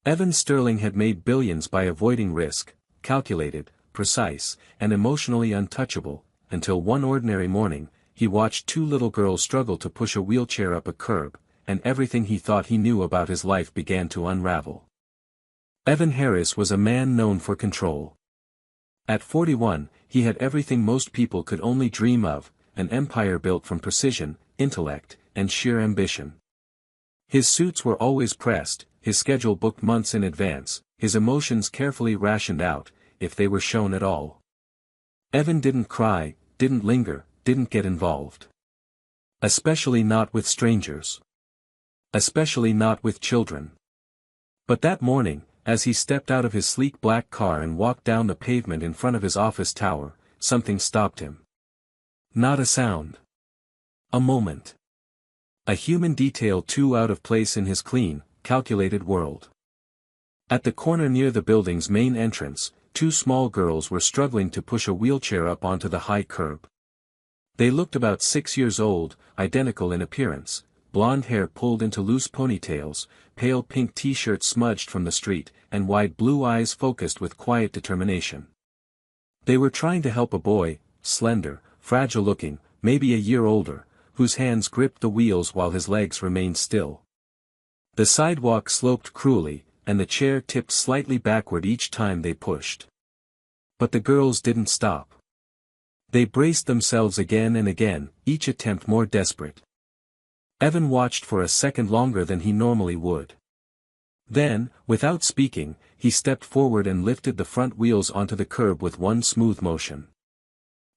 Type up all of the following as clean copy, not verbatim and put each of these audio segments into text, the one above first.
Evan Sterling had made billions by avoiding risk, calculated, precise, and emotionally untouchable, until one ordinary morning, he watched two little girls struggle to push a wheelchair up a curb, and everything he thought he knew about his life began to unravel. Evan Harris was a man known for control. At 41, he had everything most people could only dream of, an empire built from precision, intellect, and sheer ambition. His suits were always pressed, his schedule booked months in advance, his emotions carefully rationed out, if they were shown at all. Evan didn't cry, didn't linger, didn't get involved. Especially not with strangers. Especially not with children. But that morning, as he stepped out of his sleek black car and walked down the pavement in front of his office tower, something stopped him. Not a sound. A moment. A human detail too out of place in his clean, calculated world. At the corner near the building's main entrance, two small girls were struggling to push a wheelchair up onto the high curb. They looked about 6 years old, identical in appearance, blonde hair pulled into loose ponytails, pale pink t-shirts smudged from the street, and wide blue eyes focused with quiet determination. They were trying to help a boy, slender, fragile-looking, maybe a year older, whose hands gripped the wheels while his legs remained still. The sidewalk sloped cruelly, and the chair tipped slightly backward each time they pushed. But the girls didn't stop. They braced themselves again and again, each attempt more desperate. Evan watched for a second longer than he normally would. Then, without speaking, he stepped forward and lifted the front wheels onto the curb with one smooth motion.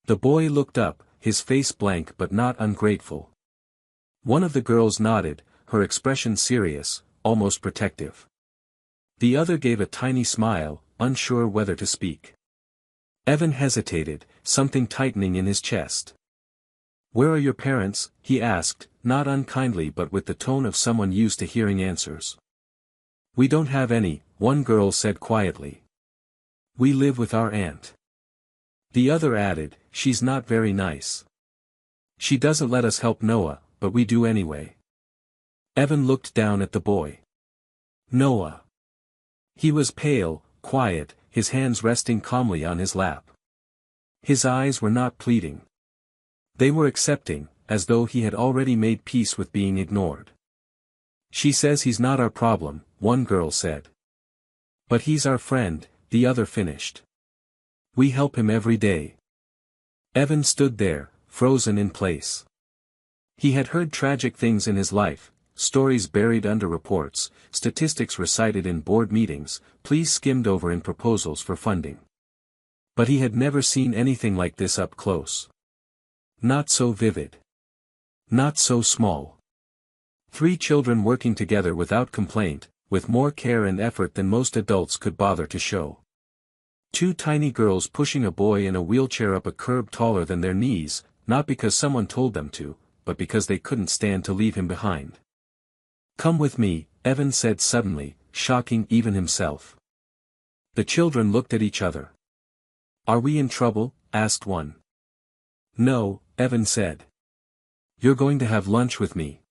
The boy looked up, his face blank but not ungrateful. One of the girls nodded, her expression serious, almost protective. The other gave a tiny smile, unsure whether to speak. Evan hesitated, something tightening in his chest. "Where are your parents?" he asked, not unkindly but with the tone of someone used to hearing answers. "We don't have any," one girl said quietly. "We live with our aunt." The other added, "She's not very nice. She doesn't let us help Noah, but we do anyway." Evan looked down at the boy. Noah. He was pale, quiet, his hands resting calmly on his lap. His eyes were not pleading. They were accepting, as though he had already made peace with being ignored. "She says he's not our problem," one girl said. "But he's our friend," the other finished. "We help him every day." Evan stood there, frozen in place. He had heard tragic things in his life, stories buried under reports, statistics recited in board meetings, pleas skimmed over in proposals for funding. But he had never seen anything like this up close. Not so vivid. Not so small. 3 children working together without complaint, with more care and effort than most adults could bother to show. 2 tiny girls pushing a boy in a wheelchair up a curb taller than their knees, not because someone told them to, but because they couldn't stand to leave him behind. "Come with me," Evan said suddenly, shocking even himself. The children looked at each other. "Are we in trouble?" asked one. "No," Evan said. "You're going to have lunch with me."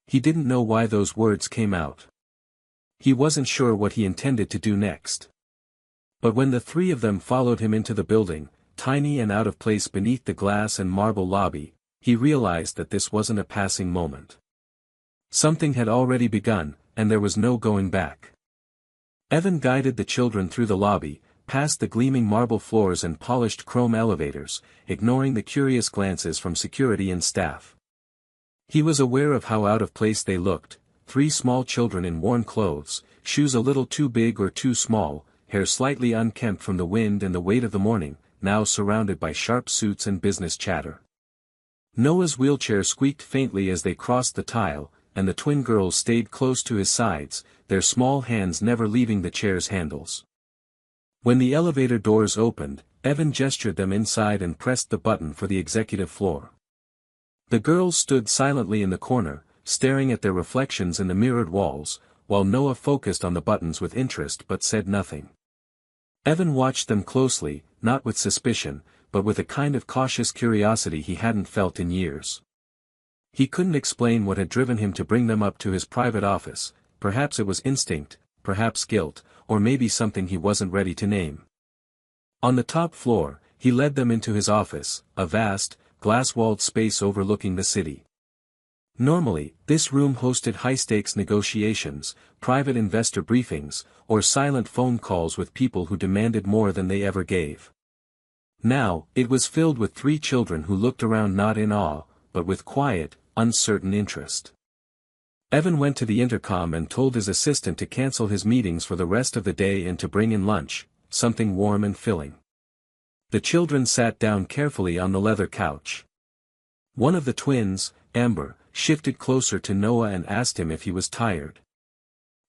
He didn't know why those words came out. He wasn't sure what he intended to do next. But when the 3 of them followed him into the building, tiny and out of place beneath the glass and marble lobby, he realized that this wasn't a passing moment. Something had already begun, and there was no going back. Evan guided the children through the lobby, past the gleaming marble floors and polished chrome elevators, ignoring the curious glances from security and staff. He was aware of how out of place they looked, 3 small children in worn clothes, shoes a little too big or too small, hair slightly unkempt from the wind and the weight of the morning, now surrounded by sharp suits and business chatter. Noah's wheelchair squeaked faintly as they crossed the tile, and the twin girls stayed close to his sides, their small hands never leaving the chair's handles. When the elevator doors opened, Evan gestured them inside and pressed the button for the executive floor. The girls stood silently in the corner, staring at their reflections in the mirrored walls, while Noah focused on the buttons with interest but said nothing. Evan watched them closely, not with suspicion, but with a kind of cautious curiosity he hadn't felt in years. He couldn't explain what had driven him to bring them up to his private office, perhaps it was instinct, perhaps guilt, or maybe something he wasn't ready to name. On the top floor, he led them into his office, a vast, glass-walled space overlooking the city. Normally, this room hosted high-stakes negotiations, private investor briefings, or silent phone calls with people who demanded more than they ever gave. Now, it was filled with 3 children who looked around not in awe, but with quiet, uncertain interest. Evan went to the intercom and told his assistant to cancel his meetings for the rest of the day and to bring in lunch, something warm and filling. The children sat down carefully on the leather couch. One of the twins, Amber, shifted closer to Noah and asked him if he was tired.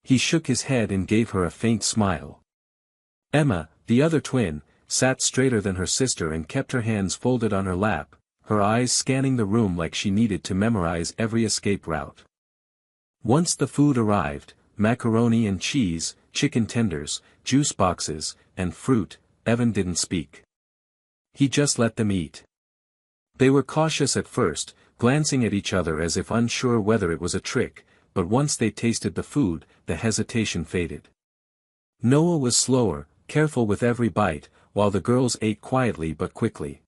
He shook his head and gave her a faint smile. Emma, the other twin, sat straighter than her sister and kept her hands folded on her lap, her eyes scanning the room like she needed to memorize every escape route. Once the food arrived, macaroni and cheese, chicken tenders, juice boxes, and fruit, Evan didn't speak. He just let them eat. They were cautious at first, glancing at each other as if unsure whether it was a trick, but once they tasted the food, the hesitation faded. Noah was slower, careful with every bite, while the girls ate quietly but quickly.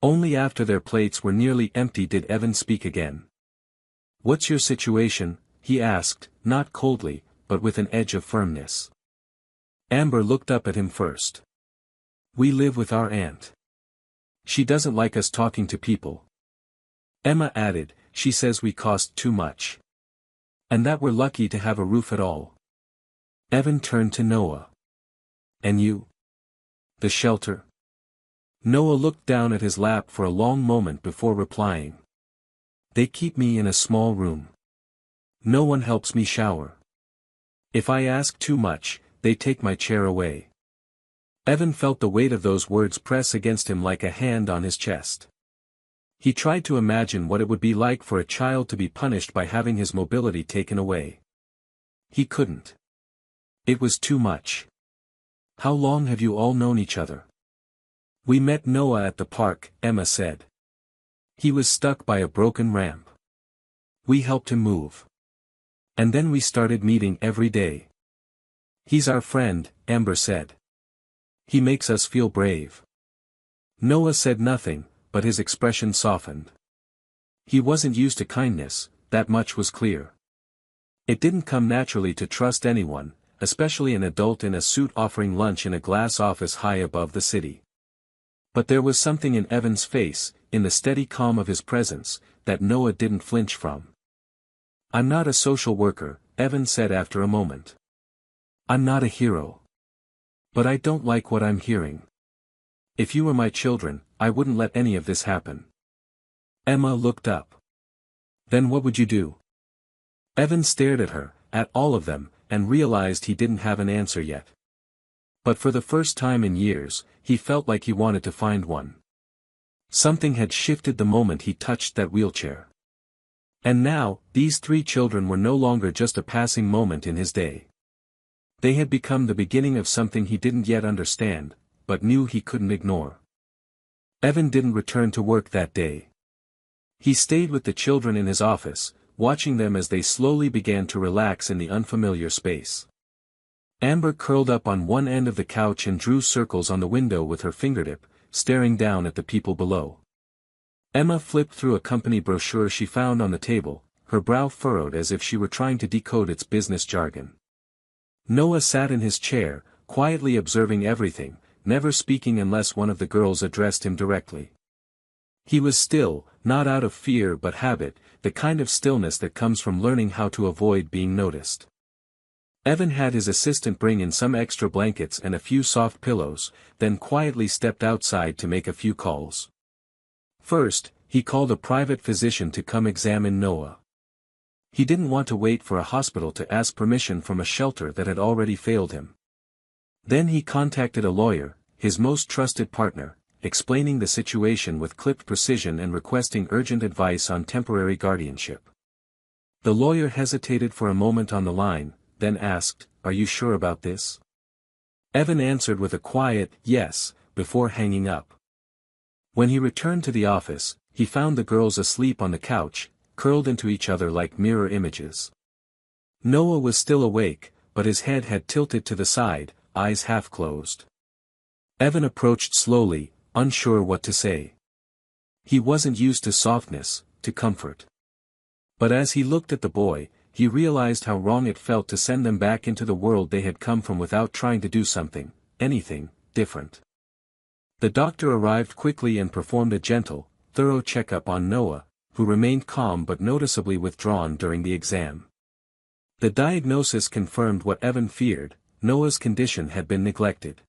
Only after their plates were nearly empty did Evan speak again. "What's your situation?" he asked, not coldly, but with an edge of firmness. Amber looked up at him first. "We live with our aunt. She doesn't like us talking to people." Emma added, "She says we cost too much. And that we're lucky to have a roof at all." Evan turned to Noah. "And you? The shelter?" Noah looked down at his lap for a long moment before replying. "They keep me in a small room. No one helps me shower. If I ask too much, they take my chair away." Evan felt the weight of those words press against him like a hand on his chest. He tried to imagine what it would be like for a child to be punished by having his mobility taken away. He couldn't. It was too much. "How long have you all known each other?" "We met Noah at the park," Emma said. "He was stuck by a broken ramp. We helped him move. And then we started meeting every day." "He's our friend," Amber said. "He makes us feel brave." Noah said nothing, but his expression softened. He wasn't used to kindness, that much was clear. It didn't come naturally to trust anyone, especially an adult in a suit offering lunch in a glass office high above the city. But there was something in Evan's face, in the steady calm of his presence, that Noah didn't flinch from. "I'm not a social worker," Evan said after a moment. "I'm not a hero. But I don't like what I'm hearing. If you were my children, I wouldn't let any of this happen." Emma looked up. "Then what would you do?" Evan stared at her, at all of them, and realized he didn't have an answer yet. But for the first time in years, he felt like he wanted to find one. Something had shifted the moment he touched that wheelchair. And now, these 3 children were no longer just a passing moment in his day. They had become the beginning of something he didn't yet understand, but knew he couldn't ignore. Evan didn't return to work that day. He stayed with the children in his office, watching them as they slowly began to relax in the unfamiliar space. Amber curled up on one end of the couch and drew circles on the window with her fingertip, staring down at the people below. Emma flipped through a company brochure she found on the table, her brow furrowed as if she were trying to decode its business jargon. Noah sat in his chair, quietly observing everything, never speaking unless one of the girls addressed him directly. He was still, not out of fear but habit, the kind of stillness that comes from learning how to avoid being noticed. Evan had his assistant bring in some extra blankets and a few soft pillows, then quietly stepped outside to make a few calls. First, he called a private physician to come examine Noah. He didn't want to wait for a hospital to ask permission from a shelter that had already failed him. Then he contacted a lawyer, his most trusted partner, explaining the situation with clipped precision and requesting urgent advice on temporary guardianship. The lawyer hesitated for a moment on the line, then asked, "Are you sure about this?" Evan answered with a quiet, "Yes," before hanging up. When he returned to the office, he found the girls asleep on the couch, curled into each other like mirror images. Noah was still awake, but his head had tilted to the side, eyes half closed. Evan approached slowly, unsure what to say. He wasn't used to softness, to comfort. But as he looked at the boy, he realized how wrong it felt to send them back into the world they had come from without trying to do something, anything, different. The doctor arrived quickly and performed a gentle, thorough checkup on Noah, who remained calm but noticeably withdrawn during the exam. The diagnosis confirmed what Evan feared: Noah's condition had been neglected.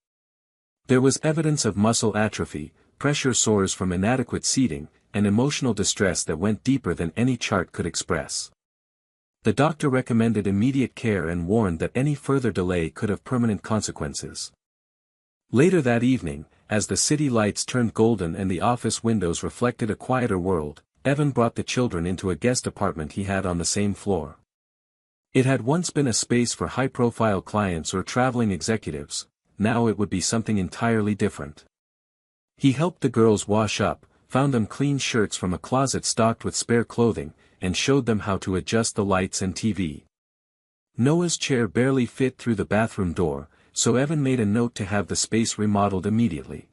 There was evidence of muscle atrophy, pressure sores from inadequate seating, and emotional distress that went deeper than any chart could express. The doctor recommended immediate care and warned that any further delay could have permanent consequences. Later that evening, as the city lights turned golden and the office windows reflected a quieter world, Evan brought the children into a guest apartment he had on the same floor. It had once been a space for high-profile clients or traveling executives. Now it would be something entirely different. He helped the girls wash up, found them clean shirts from a closet stocked with spare clothing, and showed them how to adjust the lights and TV. Noah's chair barely fit through the bathroom door, so Evan made a note to have the space remodeled immediately.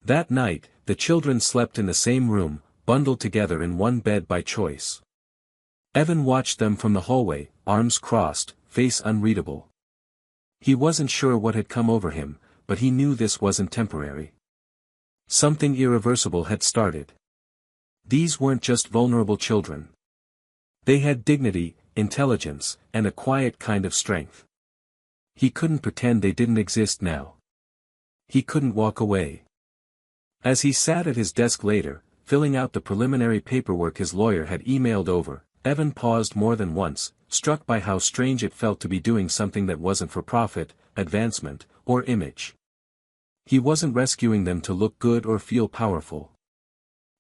That night, the children slept in the same room, bundled together in one bed by choice. Evan watched them from the hallway, arms crossed, face unreadable. He wasn't sure what had come over him, but he knew this wasn't temporary. Something irreversible had started. These weren't just vulnerable children. They had dignity, intelligence, and a quiet kind of strength. He couldn't pretend they didn't exist now. He couldn't walk away. As he sat at his desk later, filling out the preliminary paperwork his lawyer had emailed over, Evan paused more than once, struck by how strange it felt to be doing something that wasn't for profit, advancement, or image. He wasn't rescuing them to look good or feel powerful.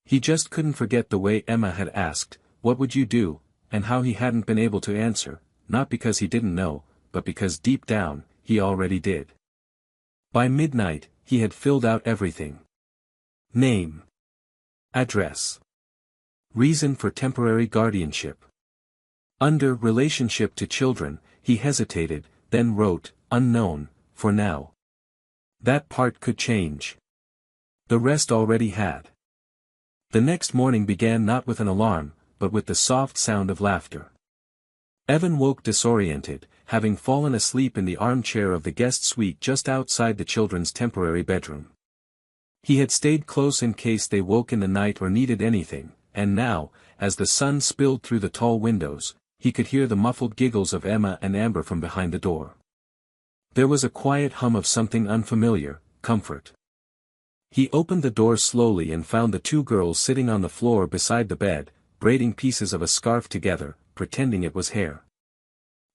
He just couldn't forget the way Emma had asked, "What would you do?" and how he hadn't been able to answer, not because he didn't know, but because deep down, he already did. By midnight, he had filled out everything. Name. Address. Reason for temporary guardianship. Under relationship to children, he hesitated, then wrote, unknown, for now. That part could change. The rest already had. The next morning began not with an alarm, but with the soft sound of laughter. Evan woke disoriented, having fallen asleep in the armchair of the guest suite just outside the children's temporary bedroom. He had stayed close in case they woke in the night or needed anything, and now, as the sun spilled through the tall windows, he could hear the muffled giggles of Emma and Amber from behind the door. There was a quiet hum of something unfamiliar, comfort. He opened the door slowly and found the two girls sitting on the floor beside the bed, braiding pieces of a scarf together, pretending it was hair.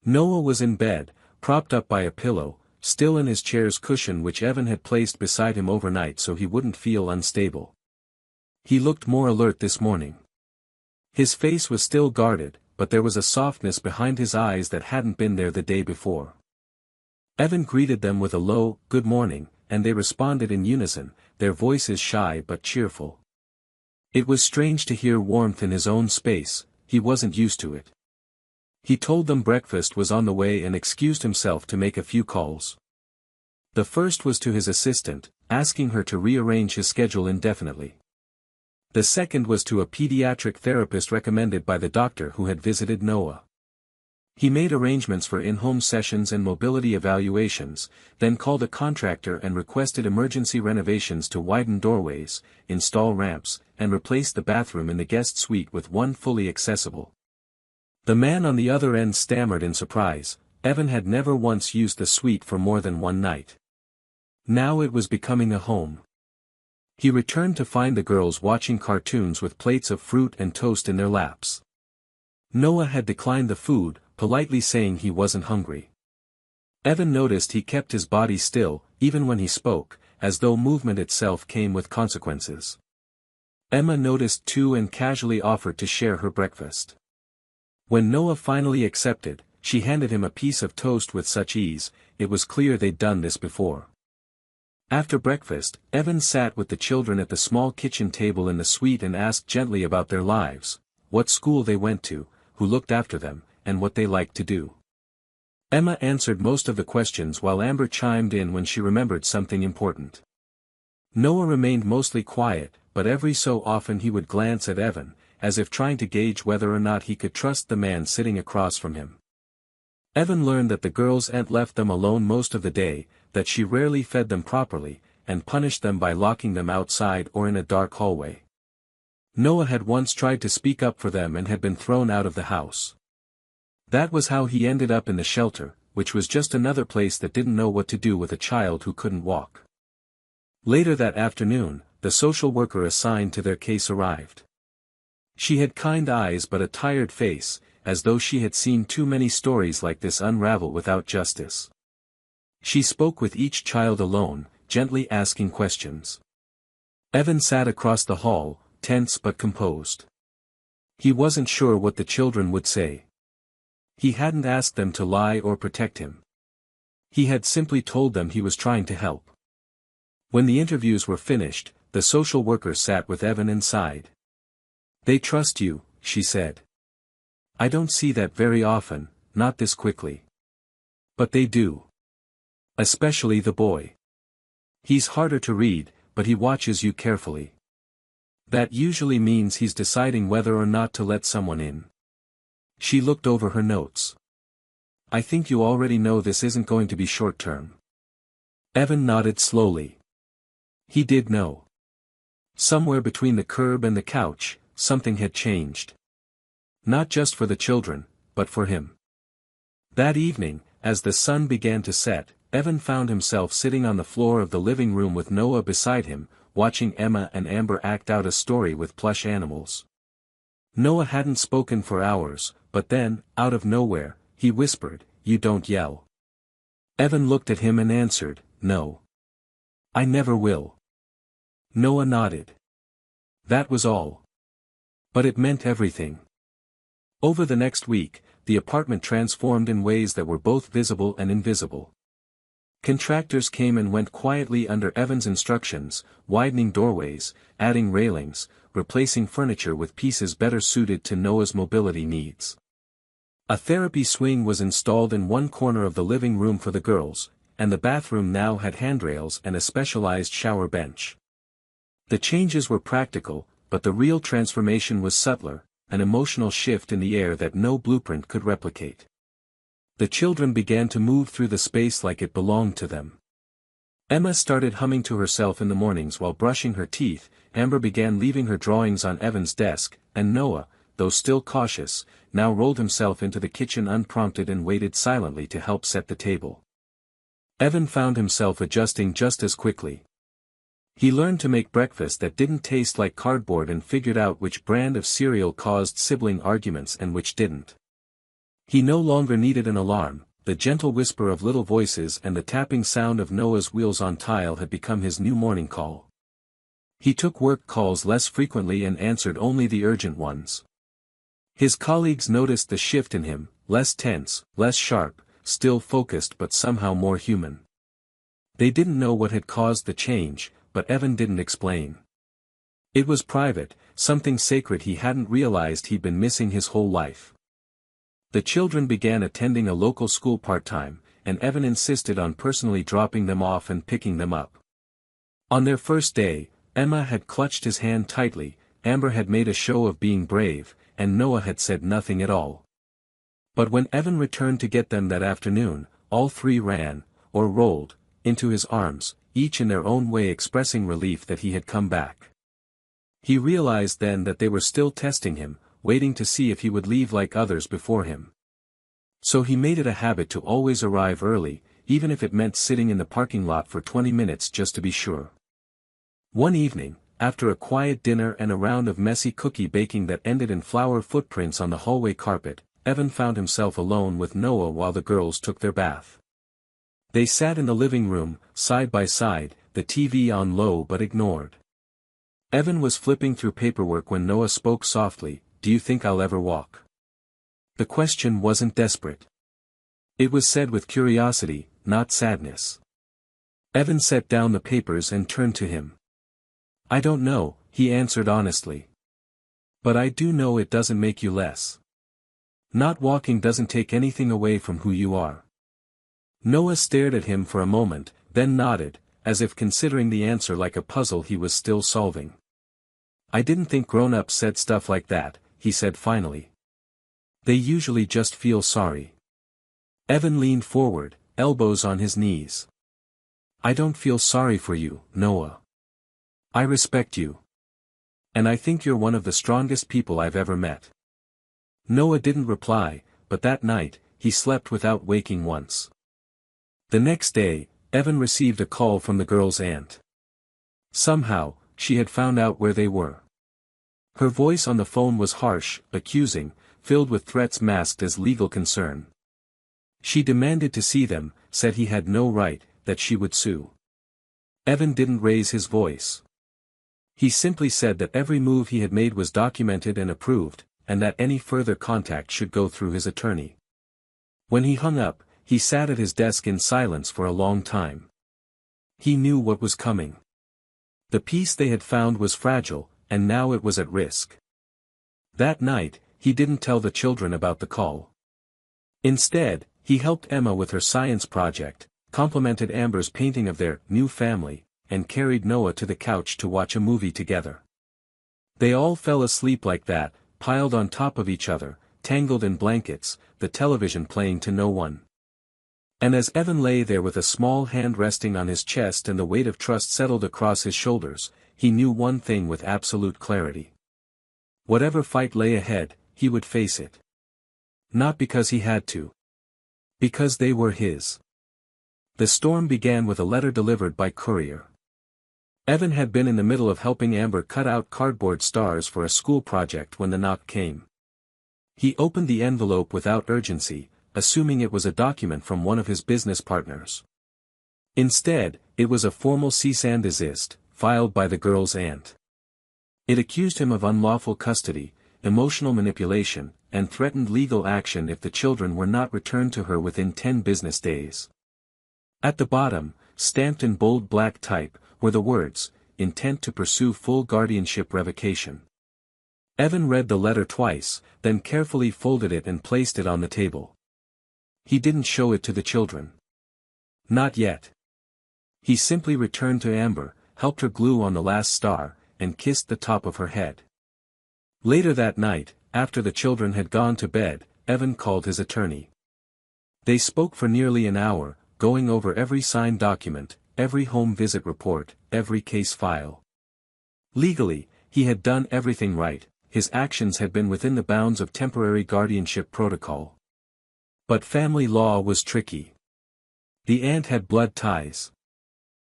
Noah was in bed, propped up by a pillow, still in his chair's cushion which Evan had placed beside him overnight so he wouldn't feel unstable. He looked more alert this morning. His face was still guarded, but there was a softness behind his eyes that hadn't been there the day before. Evan greeted them with a low, "Good morning," and they responded in unison, their voices shy but cheerful. It was strange to hear warmth in his own space, he wasn't used to it. He told them breakfast was on the way and excused himself to make a few calls. The first was to his assistant, asking her to rearrange his schedule indefinitely. The second was to a pediatric therapist recommended by the doctor who had visited Noah. He made arrangements for in-home sessions and mobility evaluations, then called a contractor and requested emergency renovations to widen doorways, install ramps, and replace the bathroom in the guest suite with one fully accessible. The man on the other end stammered in surprise. Evan had never once used the suite for more than one night. Now it was becoming a home. He returned to find the girls watching cartoons with plates of fruit and toast in their laps. Noah had declined the food, politely saying he wasn't hungry. Evan noticed he kept his body still, even when he spoke, as though movement itself came with consequences. Emma noticed too and casually offered to share her breakfast. When Noah finally accepted, she handed him a piece of toast with such ease, it was clear they'd done this before. After breakfast, Evan sat with the children at the small kitchen table in the suite and asked gently about their lives, what school they went to, who looked after them, and what they liked to do. Emma answered most of the questions while Amber chimed in when she remembered something important. Noah remained mostly quiet, but every so often he would glance at Evan, as if trying to gauge whether or not he could trust the man sitting across from him. Evan learned that the girl's aunt left them alone most of the day, that she rarely fed them properly, and punished them by locking them outside or in a dark hallway. Noah had once tried to speak up for them and had been thrown out of the house. That was how he ended up in the shelter, which was just another place that didn't know what to do with a child who couldn't walk. Later that afternoon, the social worker assigned to their case arrived. She had kind eyes but a tired face, as though she had seen too many stories like this unravel without justice. She spoke with each child alone, gently asking questions. Evan sat across the hall, tense but composed. He wasn't sure what the children would say. He hadn't asked them to lie or protect him. He had simply told them he was trying to help. When the interviews were finished, the social worker sat with Evan and sighed. "They trust you," she said. "I don't see that very often, not this quickly. But they do. Especially the boy. He's harder to read, but he watches you carefully. That usually means he's deciding whether or not to let someone in." She looked over her notes. "I think you already know this isn't going to be short-term." Evan nodded slowly. He did know. Somewhere between the curb and the couch, something had changed. Not just for the children, but for him. That evening, as the sun began to set, Evan found himself sitting on the floor of the living room with Noah beside him, watching Emma and Amber act out a story with plush animals. Noah hadn't spoken for hours, but then, out of nowhere, he whispered, "You don't yell." Evan looked at him and answered, "No. I never will." Noah nodded. That was all. But it meant everything. Over the next week, the apartment transformed in ways that were both visible and invisible. Contractors came and went quietly under Evan's instructions, widening doorways, adding railings, replacing furniture with pieces better suited to Noah's mobility needs. A therapy swing was installed in one corner of the living room for the girls, and the bathroom now had handrails and a specialized shower bench. The changes were practical, but the real transformation was subtler, an emotional shift in the air that no blueprint could replicate. The children began to move through the space like it belonged to them. Emma started humming to herself in the mornings while brushing her teeth, Amber began leaving her drawings on Evan's desk, and Noah, though still cautious, now rolled himself into the kitchen unprompted and waited silently to help set the table. Evan found himself adjusting just as quickly. He learned to make breakfast that didn't taste like cardboard and figured out which brand of cereal caused sibling arguments and which didn't. He no longer needed an alarm, the gentle whisper of little voices and the tapping sound of Noah's wheels on tile had become his new morning call. He took work calls less frequently and answered only the urgent ones. His colleagues noticed the shift in him, less tense, less sharp, still focused but somehow more human. They didn't know what had caused the change, but Evan didn't explain. It was private, something sacred he hadn't realized he'd been missing his whole life. The children began attending a local school part-time, and Evan insisted on personally dropping them off and picking them up. On their first day, Emma had clutched his hand tightly, Amber had made a show of being brave, and Noah had said nothing at all. But when Evan returned to get them that afternoon, all three ran, or rolled, into his arms, each in their own way expressing relief that he had come back. He realized then that they were still testing him, waiting to see if he would leave like others before him. So he made it a habit to always arrive early, even if it meant sitting in the parking lot for 20 minutes just to be sure. One evening, after a quiet dinner and a round of messy cookie baking that ended in flower footprints on the hallway carpet, Evan found himself alone with Noah while the girls took their bath. They sat in the living room, side by side, the TV on low but ignored. Evan was flipping through paperwork when Noah spoke softly, "Do you think I'll ever walk?" The question wasn't desperate. It was said with curiosity, not sadness. Evan set down the papers and turned to him. "I don't know," he answered honestly. "But I do know it doesn't make you less. Not walking doesn't take anything away from who you are." Noah stared at him for a moment, then nodded, as if considering the answer like a puzzle he was still solving. I didn't think grown-ups said stuff like that, he said finally. They usually just feel sorry. Evan leaned forward, elbows on his knees. I don't feel sorry for you, Noah. I respect you. And I think you're one of the strongest people I've ever met. Noah didn't reply, but that night, he slept without waking once. The next day, Evan received a call from the girl's aunt. Somehow, she had found out where they were. Her voice on the phone was harsh, accusing, filled with threats masked as legal concern. She demanded to see them, said he had no right, that she would sue. Evan didn't raise his voice. He simply said that every move he had made was documented and approved, and that any further contact should go through his attorney. When he hung up, he sat at his desk in silence for a long time. He knew what was coming. The peace they had found was fragile, and now it was at risk. That night, he didn't tell the children about the call. Instead, he helped Emma with her science project, complimented Amber's painting of their new family, and carried Noah to the couch to watch a movie together. They all fell asleep like that, piled on top of each other, tangled in blankets, the television playing to no one. And as Evan lay there with a small hand resting on his chest and the weight of trust settled across his shoulders, he knew one thing with absolute clarity. Whatever fight lay ahead, he would face it. Not because he had to. Because they were his. The storm began with a letter delivered by courier. Evan had been in the middle of helping Amber cut out cardboard stars for a school project when the knock came. He opened the envelope without urgency, assuming it was a document from one of his business partners. Instead, it was a formal cease and desist, filed by the girl's aunt. It accused him of unlawful custody, emotional manipulation, and threatened legal action if the children were not returned to her within 10 business days. At the bottom, stamped in bold black type, were the words, "Intent to pursue full guardianship revocation." Evan read the letter twice, then carefully folded it and placed it on the table. He didn't show it to the children. Not yet. He simply returned to Amber, helped her glue on the last star, and kissed the top of her head. Later that night, after the children had gone to bed, Evan called his attorney. They spoke for nearly an hour, going over every signed document, every home visit report, every case file. Legally, he had done everything right, his actions had been within the bounds of temporary guardianship protocol. But family law was tricky. The aunt had blood ties.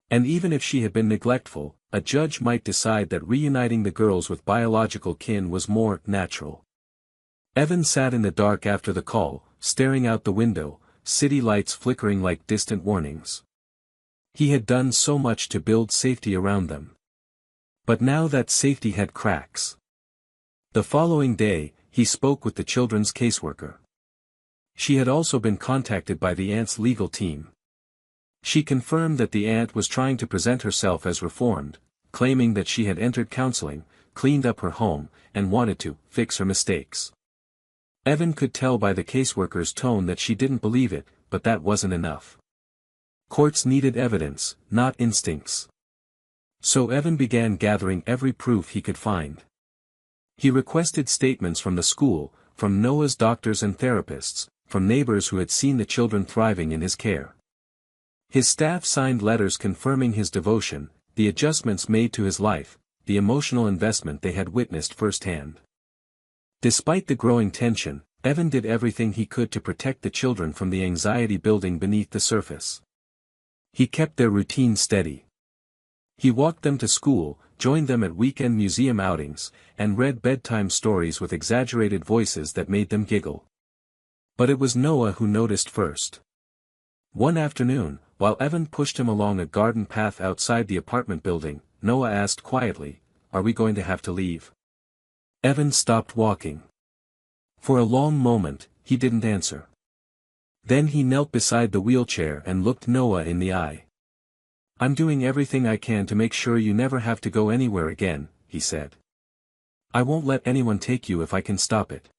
And even if she had been neglectful, a judge might decide that reuniting the girls with biological kin was more natural. Evan sat in the dark after the call, staring out the window, city lights flickering like distant warnings. He had done so much to build safety around them. But now that safety had cracks. The following day, he spoke with the children's caseworker. She had also been contacted by the aunt's legal team. She confirmed that the aunt was trying to present herself as reformed, claiming that she had entered counseling, cleaned up her home, and wanted to fix her mistakes. Evan could tell by the caseworker's tone that she didn't believe it, but that wasn't enough. Courts needed evidence, not instincts. So Evan began gathering every proof he could find. He requested statements from the school, from Noah's doctors and therapists, from neighbors who had seen the children thriving in his care. His staff signed letters confirming his devotion, the adjustments made to his life, the emotional investment they had witnessed firsthand. Despite the growing tension, Evan did everything he could to protect the children from the anxiety building beneath the surface. He kept their routine steady. He walked them to school, joined them at weekend museum outings, and read bedtime stories with exaggerated voices that made them giggle. But it was Noah who noticed first. One afternoon, while Evan pushed him along a garden path outside the apartment building, Noah asked quietly, "Are we going to have to leave?" Evan stopped walking. For a long moment, he didn't answer. Then he knelt beside the wheelchair and looked Noah in the eye. "I'm doing everything I can to make sure you never have to go anywhere again," he said. "I won't let anyone take you if I can stop it."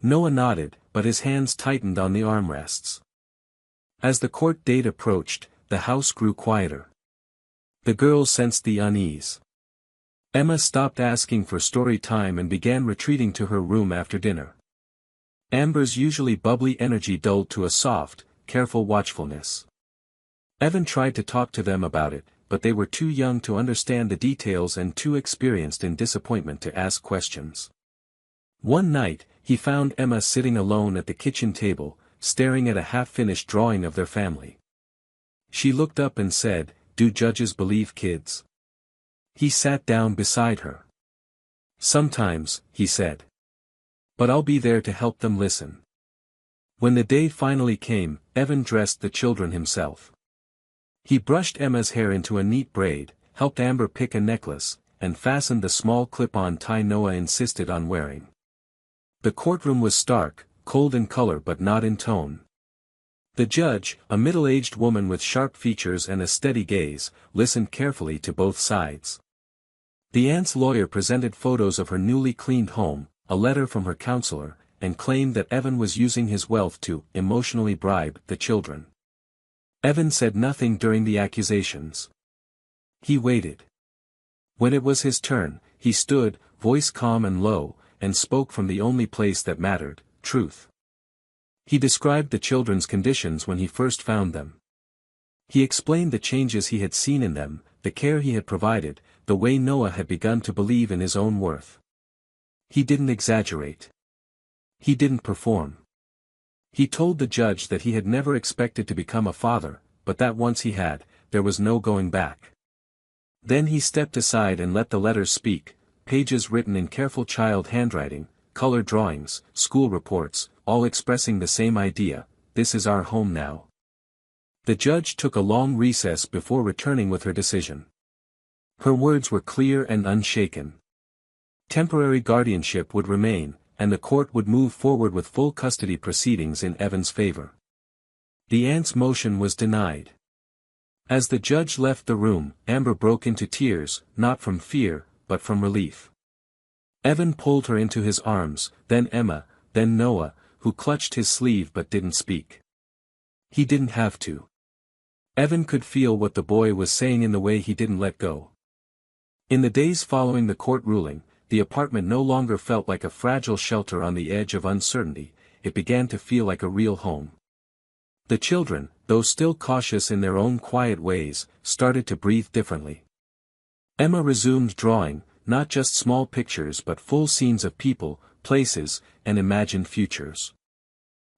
Noah nodded, but his hands tightened on the armrests. As the court date approached, the house grew quieter. The girls sensed the unease. Emma stopped asking for story time and began retreating to her room after dinner. Amber's usually bubbly energy dulled to a soft, careful watchfulness. Evan tried to talk to them about it, but they were too young to understand the details and too experienced in disappointment to ask questions. One night, he found Emma sitting alone at the kitchen table, staring at a half-finished drawing of their family. She looked up and said, "Do judges believe kids?" He sat down beside her. "Sometimes," he said. "But I'll be there to help them listen." When the day finally came, Evan dressed the children himself. He brushed Emma's hair into a neat braid, helped Amber pick a necklace, and fastened the small clip-on tie Noah insisted on wearing. The courtroom was stark, cold in color but not in tone. The judge, a middle-aged woman with sharp features and a steady gaze, listened carefully to both sides. The aunt's lawyer presented photos of her newly cleaned home, a letter from her counselor, and claimed that Evan was using his wealth to emotionally bribe the children. Evan said nothing during the accusations. He waited. When it was his turn, he stood, voice calm and low, and spoke from the only place that mattered, truth. He described the children's conditions when he first found them. He explained the changes he had seen in them, the care he had provided, the way Noah had begun to believe in his own worth. He didn't exaggerate. He didn't perform. He told the judge that he had never expected to become a father, but that once he had, there was no going back. Then he stepped aside and let the letters speak, pages written in careful child handwriting, color drawings, school reports, all expressing the same idea: this is our home now. The judge took a long recess before returning with her decision. Her words were clear and unshaken. Temporary guardianship would remain, and the court would move forward with full custody proceedings in Evan's favor. The aunt's motion was denied. As the judge left the room, Amber broke into tears, not from fear, but from relief. Evan pulled her into his arms, then Emma, then Noah, who clutched his sleeve but didn't speak. He didn't have to. Evan could feel what the boy was saying in the way he didn't let go. In the days following the court ruling, the apartment no longer felt like a fragile shelter on the edge of uncertainty, it began to feel like a real home. The children, though still cautious in their own quiet ways, started to breathe differently. Emma resumed drawing, not just small pictures but full scenes of people, places, and imagined futures.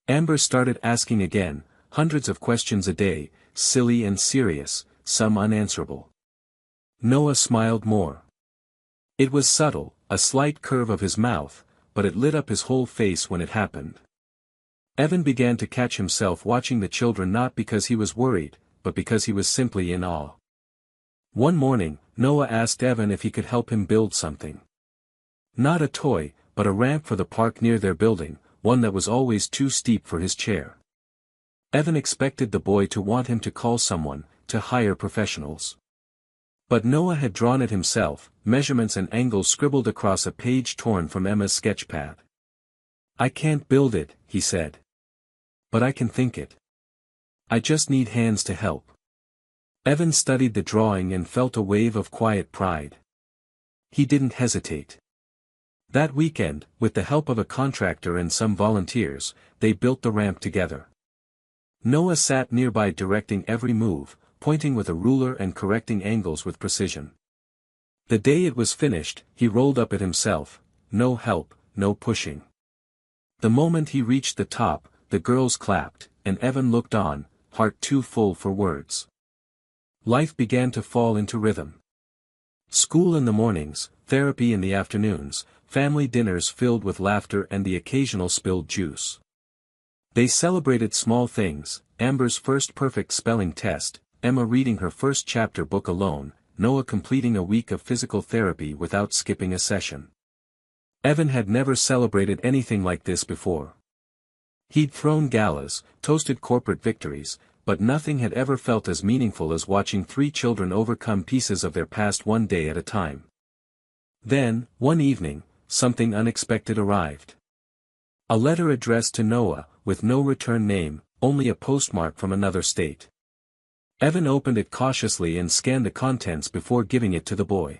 Amber started asking again, hundreds of questions a day, silly and serious, some unanswerable. Noah smiled more. It was subtle, a slight curve of his mouth, but it lit up his whole face when it happened. Evan began to catch himself watching the children not because he was worried, but because he was simply in awe. One morning, Noah asked Evan if he could help him build something. Not a toy, but a ramp for the park near their building, one that was always too steep for his chair. Evan expected the boy to want him to call someone, to hire professionals. But Noah had drawn it himself, measurements and angles scribbled across a page torn from Emma's sketchpad. "I can't build it," he said. "But I can think it. I just need hands to help." Evan studied the drawing and felt a wave of quiet pride. He didn't hesitate. That weekend, with the help of a contractor and some volunteers, they built the ramp together. Noah sat nearby directing every move, pointing with a ruler and correcting angles with precision. The day it was finished, he rolled up it himself, no help, no pushing. The moment he reached the top, the girls clapped, and Evan looked on, heart too full for words. Life began to fall into rhythm. School in the mornings, therapy in the afternoons, family dinners filled with laughter and the occasional spilled juice. They celebrated small things: Amber's first perfect spelling test, Emma reading her first chapter book alone, Noah completing a week of physical therapy without skipping a session. Evan had never celebrated anything like this before. He'd thrown galas, toasted corporate victories, but nothing had ever felt as meaningful as watching 3 children overcome pieces of their past one day at a time. Then, one evening, something unexpected arrived. A letter addressed to Noah, with no return name, only a postmark from another state. Evan opened it cautiously and scanned the contents before giving it to the boy.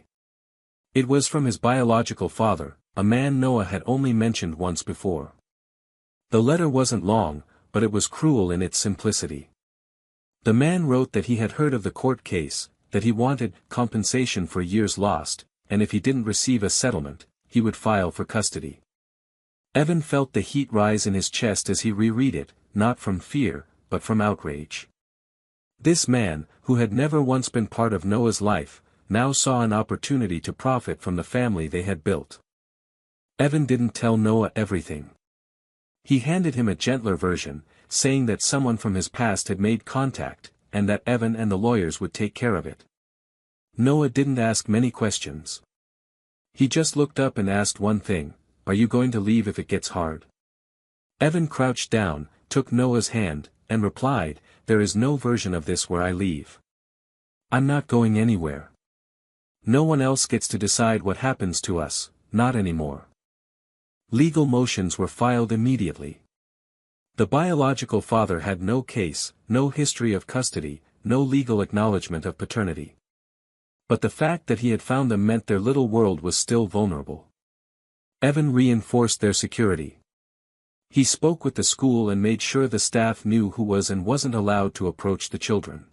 It was from his biological father, a man Noah had only mentioned once before. The letter wasn't long, but it was cruel in its simplicity. The man wrote that he had heard of the court case, that he wanted compensation for years lost, and if he didn't receive a settlement, he would file for custody. Evan felt the heat rise in his chest as he reread it, not from fear, but from outrage. This man, who had never once been part of Noah's life, now saw an opportunity to profit from the family they had built. Evan didn't tell Noah everything. He handed him a gentler version, saying that someone from his past had made contact, and that Evan and the lawyers would take care of it. Noah didn't ask many questions. He just looked up and asked one thing: "Are you going to leave if it gets hard?" Evan crouched down, took Noah's hand, and replied, "There is no version of this where I leave. I'm not going anywhere. No one else gets to decide what happens to us, not anymore." Legal motions were filed immediately. The biological father had no case, no history of custody, no legal acknowledgement of paternity. But the fact that he had found them meant their little world was still vulnerable. Evan reinforced their security. He spoke with the school and made sure the staff knew who was and wasn't allowed to approach the children.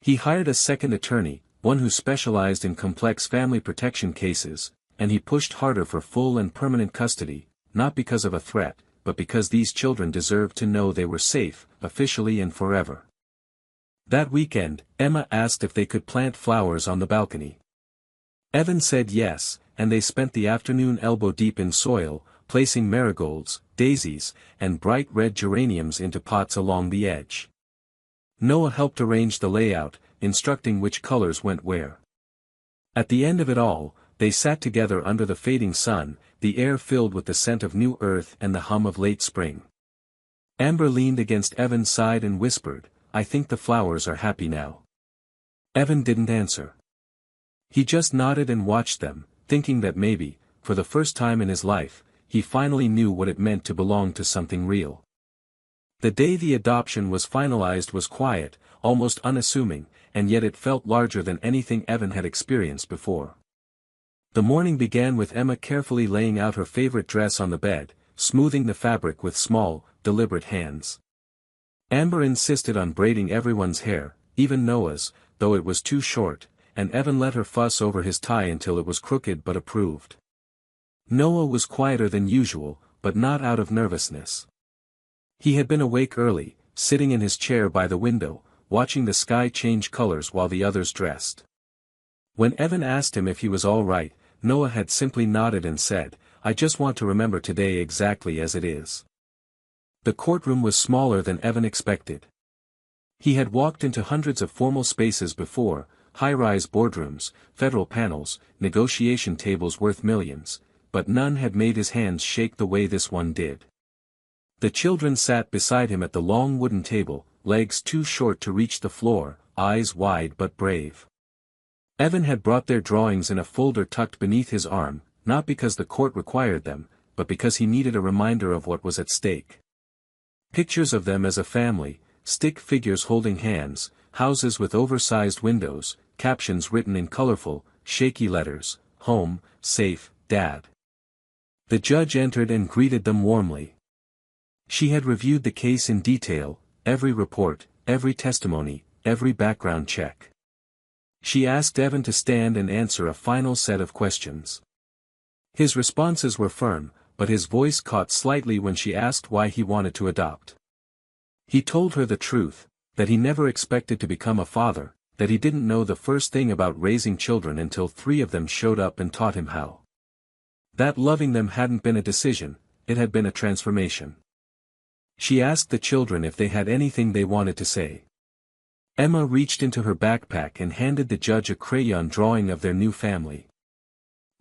He hired a second attorney, one who specialized in complex family protection cases, and he pushed harder for full and permanent custody, not because of a threat, but because these children deserved to know they were safe, officially and forever. That weekend, Emma asked if they could plant flowers on the balcony. Evan said yes, and they spent the afternoon elbow-deep in soil, placing marigolds, daisies, and bright red geraniums into pots along the edge. Noah helped arrange the layout, instructing which colors went where. At the end of it all, they sat together under the fading sun, the air filled with the scent of new earth and the hum of late spring. Amber leaned against Evan's side and whispered, "I think the flowers are happy now." Evan didn't answer. He just nodded and watched them, thinking that maybe, for the first time in his life, he finally knew what it meant to belong to something real. The day the adoption was finalized was quiet, almost unassuming, and yet it felt larger than anything Evan had experienced before. The morning began with Emma carefully laying out her favorite dress on the bed, smoothing the fabric with small, deliberate hands. Amber insisted on braiding everyone's hair, even Noah's, though it was too short, and Evan let her fuss over his tie until it was crooked but approved. Noah was quieter than usual, but not out of nervousness. He had been awake early, sitting in his chair by the window, watching the sky change colors while the others dressed. When Evan asked him if he was all right, Noah had simply nodded and said, "I just want to remember today exactly as it is." The courtroom was smaller than Evan expected. He had walked into hundreds of formal spaces before, high-rise boardrooms, federal panels, negotiation tables worth millions, but none had made his hands shake the way this one did. The children sat beside him at the long wooden table, legs too short to reach the floor, eyes wide but brave. Evan had brought their drawings in a folder tucked beneath his arm, not because the court required them, but because he needed a reminder of what was at stake. Pictures of them as a family, stick figures holding hands, houses with oversized windows, captions written in colorful, shaky letters, "Home, safe, Dad." The judge entered and greeted them warmly. She had reviewed the case in detail, every report, every testimony, every background check. She asked Evan to stand and answer a final set of questions. His responses were firm, but his voice caught slightly when she asked why he wanted to adopt. He told her the truth, that he never expected to become a father, that he didn't know the first thing about raising children until 3 of them showed up and taught him how. That loving them hadn't been a decision, it had been a transformation. She asked the children if they had anything they wanted to say. Emma reached into her backpack and handed the judge a crayon drawing of their new family.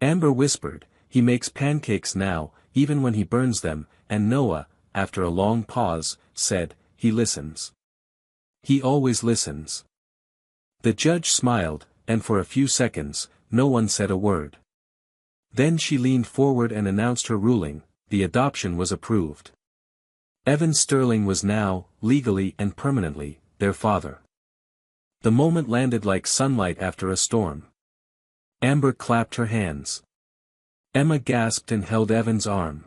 Amber whispered, "He makes pancakes now, even when he burns them," and Noah, after a long pause, said, "He listens. He always listens." The judge smiled, and for a few seconds, no one said a word. Then she leaned forward and announced her ruling: the adoption was approved. Evan Sterling was now, legally and permanently, their father. The moment landed like sunlight after a storm. Amber clapped her hands. Emma gasped and held Evan's arm.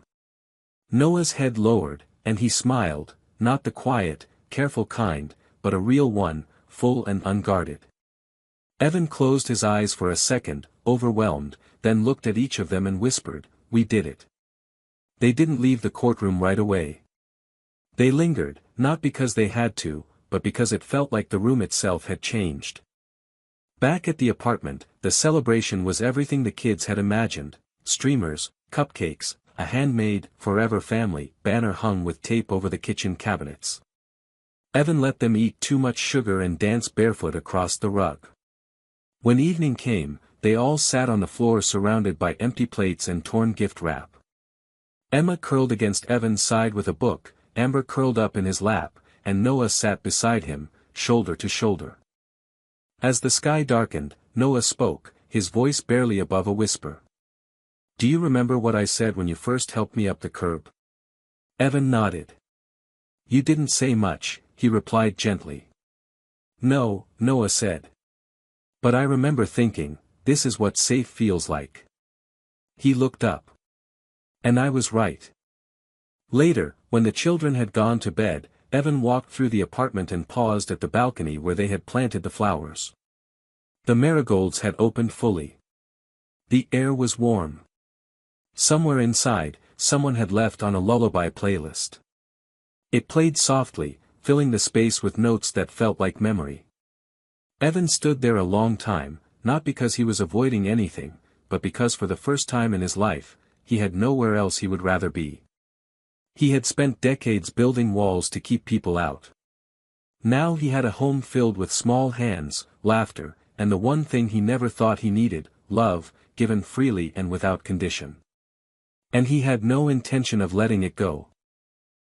Noah's head lowered, and he smiled, not the quiet, careful kind, but a real one, full and unguarded. Evan closed his eyes for a second, overwhelmed, then looked at each of them and whispered, "We did it." They didn't leave the courtroom right away. They lingered, not because they had to, but because it felt like the room itself had changed. Back at the apartment, the celebration was everything the kids had imagined: streamers, cupcakes, a handmade, "Forever Family" banner hung with tape over the kitchen cabinets. Evan let them eat too much sugar and dance barefoot across the rug. When evening came, they all sat on the floor surrounded by empty plates and torn gift wrap. Emma curled against Evan's side with a book, Amber curled up in his lap, and Noah sat beside him, shoulder to shoulder. As the sky darkened, Noah spoke, his voice barely above a whisper. "Do you remember what I said when you first helped me up the curb?" Evan nodded. "You didn't say much," he replied gently. "No," Noah said. "But I remember thinking, this is what safe feels like." He looked up. "And I was right." Later, when the children had gone to bed, Evan walked through the apartment and paused at the balcony where they had planted the flowers. The marigolds had opened fully. The air was warm. Somewhere inside, someone had left on a lullaby playlist. It played softly, filling the space with notes that felt like memory. Evan stood there a long time, not because he was avoiding anything, but because for the first time in his life, he had nowhere else he would rather be. He had spent decades building walls to keep people out. Now he had a home filled with small hands, laughter, and the one thing he never thought he needed, love, given freely and without condition. And he had no intention of letting it go.